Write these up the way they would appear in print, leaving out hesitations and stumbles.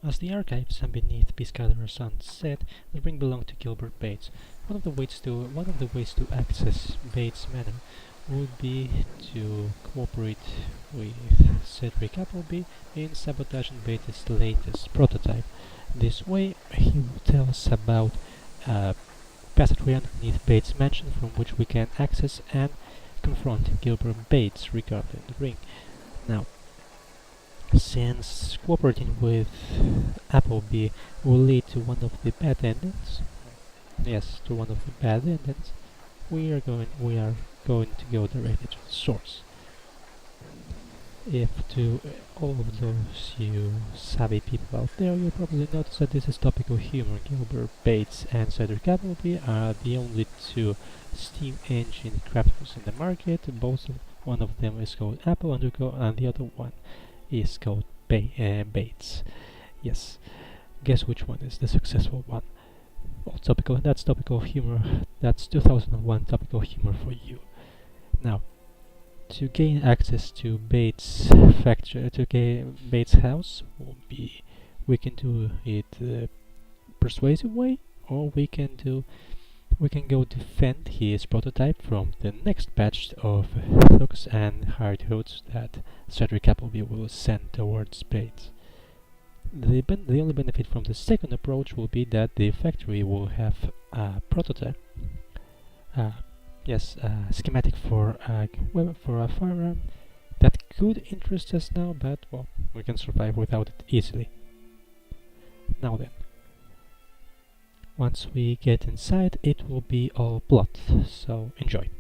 As the archives and beneath Piscather said, the ring belonged to Gilbert Bates. One of the ways to access Bates Manor would be to cooperate with Cedric Appleby in sabotaging Bates' latest prototype. This way, he will tell us about a passageway underneath Bates' mansion from which we can access and confront Gilbert Bates regarding the ring. Now, since cooperating with Appleby will lead to one of the bad endings, we are going to go directly to the source. If to all of those you savvy people out there, you'll probably notice that this is topical humor. Gilbert Bates and Cedric Appleby are the only two steam engine crafters in the market. One of them is called Apple and the other one is called Bates. Yes, guess which one is the successful one? Well, that's topical humor. That's 2001 topical humor for you. Now, to gain access to Bates' factory, to gain Bates' house, we can do it the persuasive way, or we can go defend his prototype from the next batch of thugs and hired hoods that Cedric Appleby will send towards Bates. The only benefit from the second approach will be that the factory will have a prototype, schematic for a firearm that could interest us now, but well, we can survive without it easily. Now then, once we get inside, it will be all plot, so enjoy.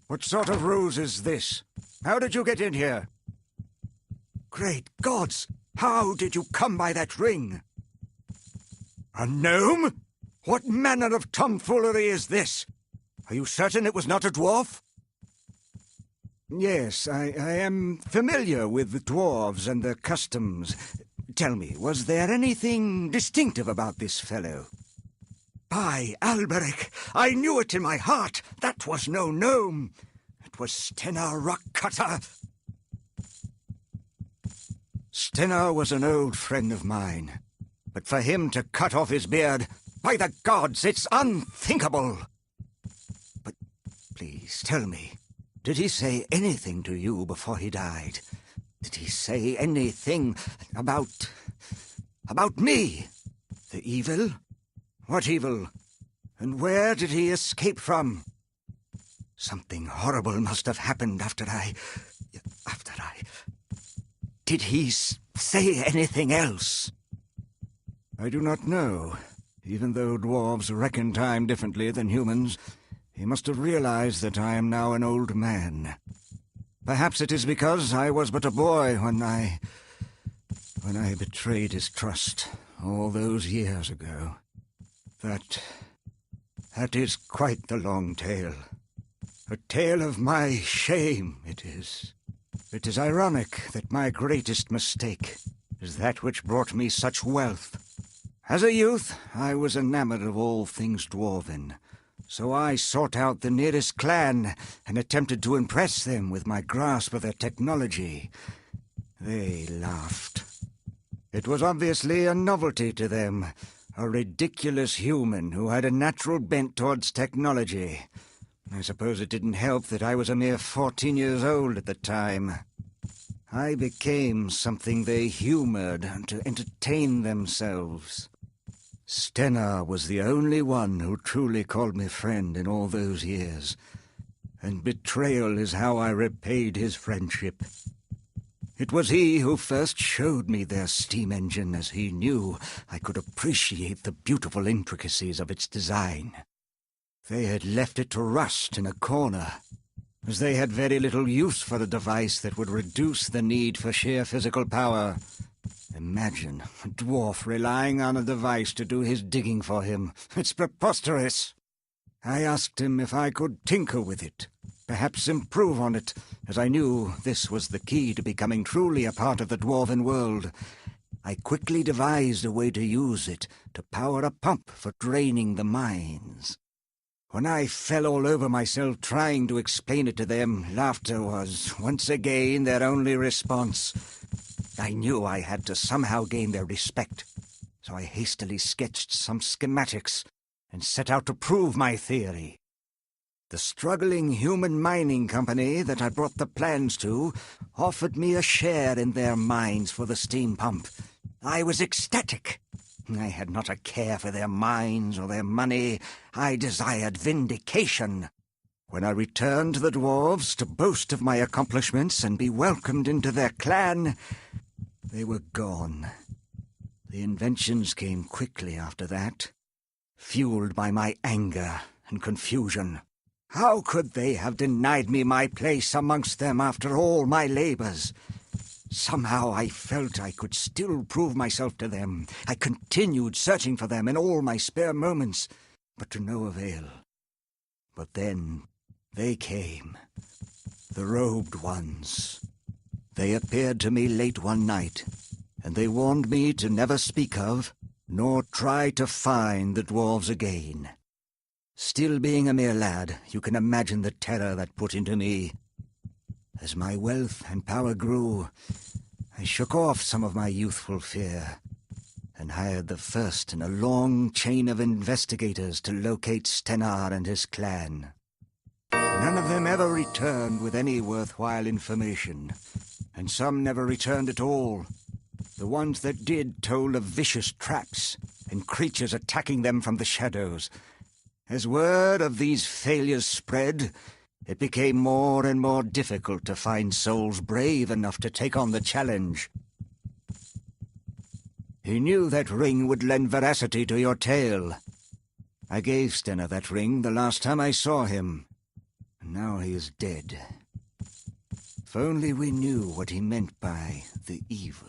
What sort of ruse is this? How did you get in here? Great gods! How did you come by that ring? A gnome? What manner of tomfoolery is this? Are you certain it was not a dwarf? Yes, I am familiar with the dwarves and their customs. Tell me, was there anything distinctive about this fellow? By Alberic, I knew it in my heart. That was no gnome. It was Stenar Rockcutter. Stenar was an old friend of mine. But for him to cut off his beard, by the gods, it's unthinkable. But please, tell me, did he say anything to you before he died? Did he say anything about me? The evil? What evil? And where did he escape from? Something horrible must have happened after I... Did he say anything else? I do not know. Even though dwarves reckon time differently than humans, he must have realized that I am now an old man. Perhaps it is because I was but a boy when I betrayed his trust all those years ago. That is quite the long tale. A tale of my shame, it is. It is ironic that my greatest mistake is that which brought me such wealth. As a youth, I was enamored of all things dwarven, so I sought out the nearest clan and attempted to impress them with my grasp of their technology. They laughed. It was obviously a novelty to them, a ridiculous human who had a natural bent towards technology. I suppose it didn't help that I was a mere 14 years old at the time. I became something they humored to entertain themselves. Stenar was the only one who truly called me friend in all those years. and betrayal is how I repaid his friendship. It was he who first showed me their steam engine, as he knew I could appreciate the beautiful intricacies of its design. They had left it to rust in a corner, as they had very little use for a device that would reduce the need for sheer physical power. Imagine a dwarf relying on a device to do his digging for him. It's preposterous. I asked him if I could tinker with it, perhaps improve on it, as I knew this was the key to becoming truly a part of the dwarven world. I quickly devised a way to use it to power a pump for draining the mines. When I fell all over myself trying to explain it to them, laughter was, once again, their only response. I knew I had to somehow gain their respect, so I hastily sketched some schematics and set out to prove my theory. The struggling human mining company that I brought the plans to offered me a share in their mines for the steam pump. I was ecstatic. I had not a care for their mines or their money. I desired vindication. When I returned to the dwarves to boast of my accomplishments and be welcomed into their clan, they were gone. The inventions came quickly after that, fueled by my anger and confusion. How could they have denied me my place amongst them after all my labors? Somehow I felt I could still prove myself to them. I continued searching for them in all my spare moments, but to no avail. But then they came, the robed ones. They appeared to me late one night, and they warned me to never speak of, nor try to find the dwarves again. Still being a mere lad, you can imagine the terror that put into me. As my wealth and power grew, I shook off some of my youthful fear and hired the first in a long chain of investigators to locate Stenar and his clan. None of them ever returned with any worthwhile information, and some never returned at all. The ones that did told of vicious traps and creatures attacking them from the shadows. As word of these failures spread, it became more and more difficult to find souls brave enough to take on the challenge. He knew that ring would lend veracity to your tale. I gave Stenner that ring the last time I saw him. Now he is dead. If only we knew what he meant by the evil.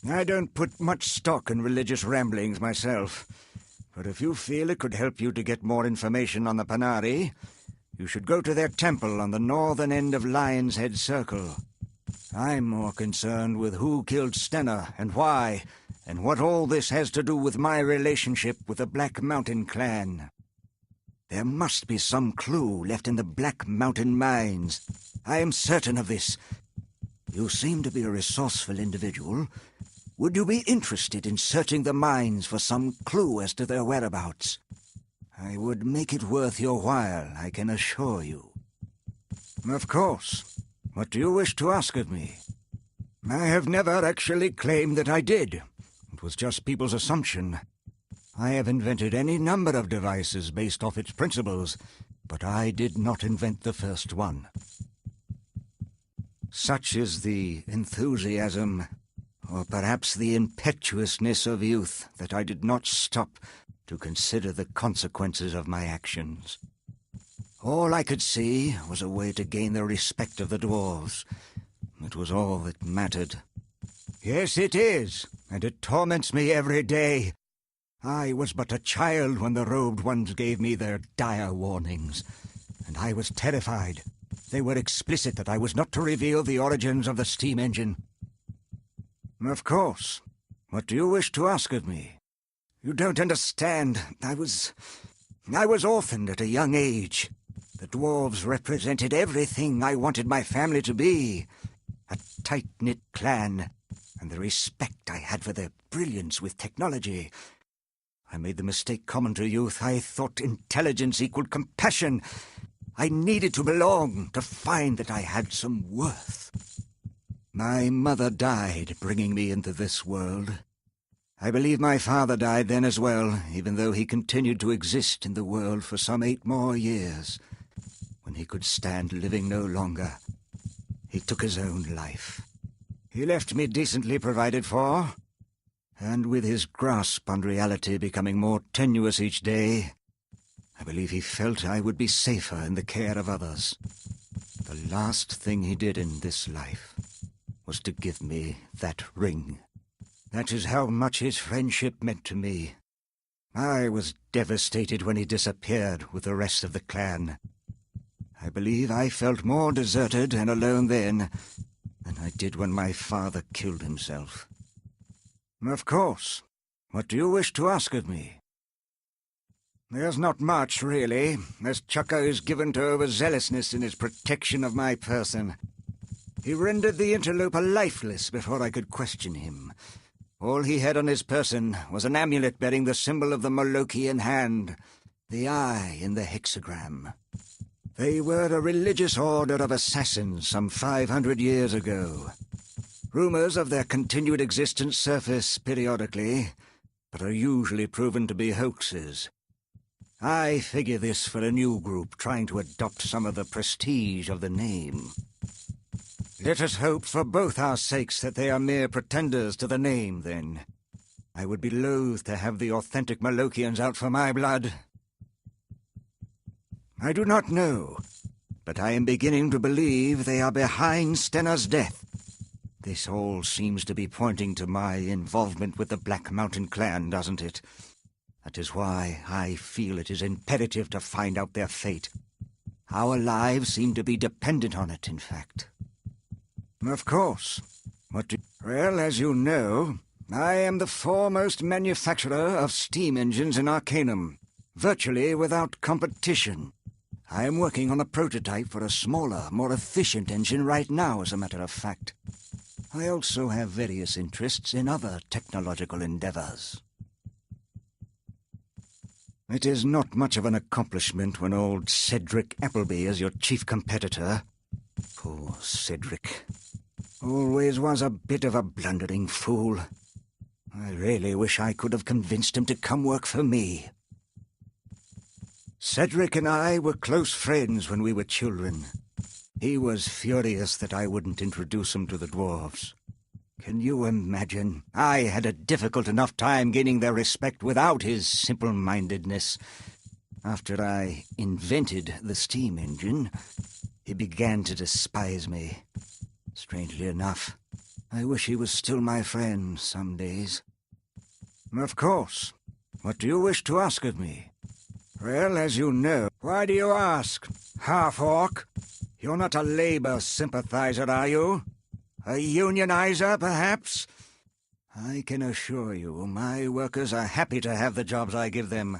I don't put much stock in religious ramblings myself, but if you feel it could help you to get more information on the Panari, you should go to their temple on the northern end of Lion's Head Circle. I'm more concerned with who killed Stenner and why, and what all this has to do with my relationship with the Black Mountain clan. There must be some clue left in the Black Mountain mines. I am certain of this. You seem to be a resourceful individual. Would you be interested in searching the mines for some clue as to their whereabouts? I would make it worth your while, I can assure you. Of course. What do you wish to ask of me? I have never actually claimed that I did. It was just people's assumption. I have invented any number of devices based off its principles, but I did not invent the first one. Such is the enthusiasm, or perhaps the impetuousness of youth, that I did not stop to consider the consequences of my actions. All I could see was a way to gain the respect of the dwarves. It was all that mattered. Yes, it is, and it torments me every day. I was but a child when the robed ones gave me their dire warnings, and I was terrified. They were explicit that I was not to reveal the origins of the steam engine. Of course. What do you wish to ask of me? You don't understand. I was orphaned at a young age. The dwarves represented everything I wanted my family to be. A tight-knit clan, and the respect I had for their brilliance with technology. I made the mistake common to youth. I thought intelligence equaled compassion. I needed to belong, to find that I had some worth. My mother died, bringing me into this world. I believe my father died then as well, even though he continued to exist in the world for some 8 more years. he could stand living no longer, he took his own life. He left me decently provided for, and with his grasp on reality becoming more tenuous each day, I believe he felt I would be safer in the care of others. The last thing he did in this life was to give me that ring. That is how much his friendship meant to me. I was devastated when he disappeared with the rest of the clan. I believe I felt more deserted and alone then than I did when my father killed himself. Of course. What do you wish to ask of me? There's not much, really, as Chukka is given to overzealousness in his protection of my person. He rendered the interloper lifeless before I could question him. All he had on his person was an amulet bearing the symbol of the Molokian hand, the eye in the hexagram. They were a religious order of assassins some 500 years ago. Rumors of their continued existence surface periodically, but are usually proven to be hoaxes. I figure this for a new group trying to adopt some of the prestige of the name. Let us hope for both our sakes that they are mere pretenders to the name, then. I would be loath to have the authentic Molokians out for my blood. I do not know, but I am beginning to believe they are behind Stenna's death. This all seems to be pointing to my involvement with the Black Mountain clan, doesn't it? That is why I feel it is imperative to find out their fate. Our lives seem to be dependent on it, in fact. Of course. Well, as you know, I am the foremost manufacturer of steam engines in Arcanum, virtually without competition. I am working on a prototype for a smaller, more efficient engine right now, as a matter of fact. I also have various interests in other technological endeavors. It is not much of an accomplishment when old Cedric Appleby is your chief competitor. Poor Cedric. Always was a bit of a blundering fool. I really wish I could have convinced him to come work for me. Cedric and I were close friends when we were children. He was furious that I wouldn't introduce him to the dwarves. Can you imagine? I had a difficult enough time gaining their respect without his simple-mindedness. After I invented the steam engine, he began to despise me. Strangely enough, I wish he was still my friend some days. Of course. What do you wish to ask of me? Well, as you know... Why do you ask? Half-orc? You're not a Labour sympathizer, are you? A unionizer, perhaps? I can assure you, my workers are happy to have the jobs I give them.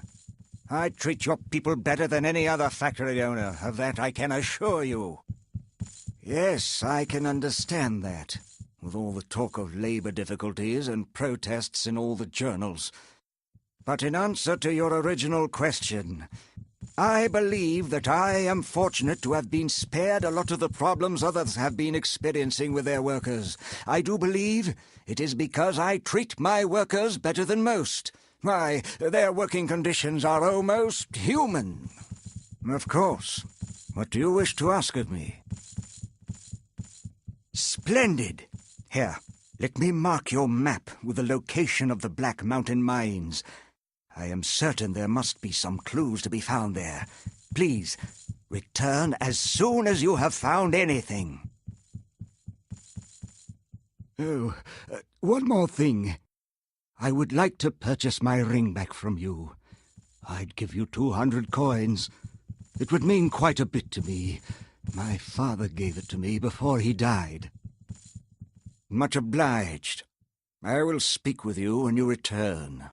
I treat your people better than any other factory owner, of that I can assure you. Yes, I can understand that, with all the talk of labour difficulties and protests in all the journals. But in answer to your original question, I believe that I am fortunate to have been spared a lot of the problems others have been experiencing with their workers. I do believe it is because I treat my workers better than most. Why, their working conditions are almost human. Of course. What do you wish to ask of me? Splendid! Here, let me mark your map with the location of the Black Mountain mines. I am certain there must be some clues to be found there. Please, return as soon as you have found anything. Oh, one more thing. I would like to purchase my ring back from you. I'd give you 200 coins. It would mean quite a bit to me. My father gave it to me before he died. Much obliged. I will speak with you when you return.